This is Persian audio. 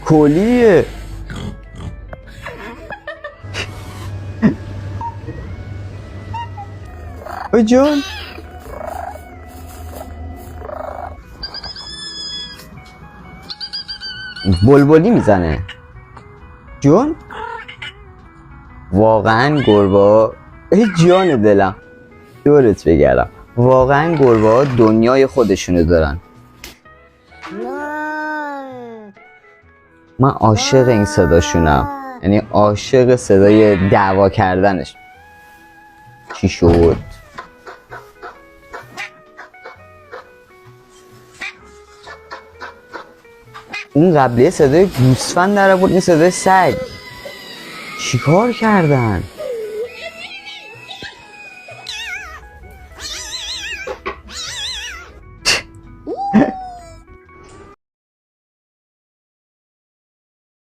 کلیه. ای جان بلبلی میزنه جون. واقعا گربه ای جان دلم دورت بگردم، واقعا گربه ها دنیای خودشونو دارن. من عاشق این صداشونم، یعنی عاشق صدای دعوا کردنش. چی شد؟ اون قبلیه صدای گوسفند در آورد، این صدای سگ. چیکار کردن؟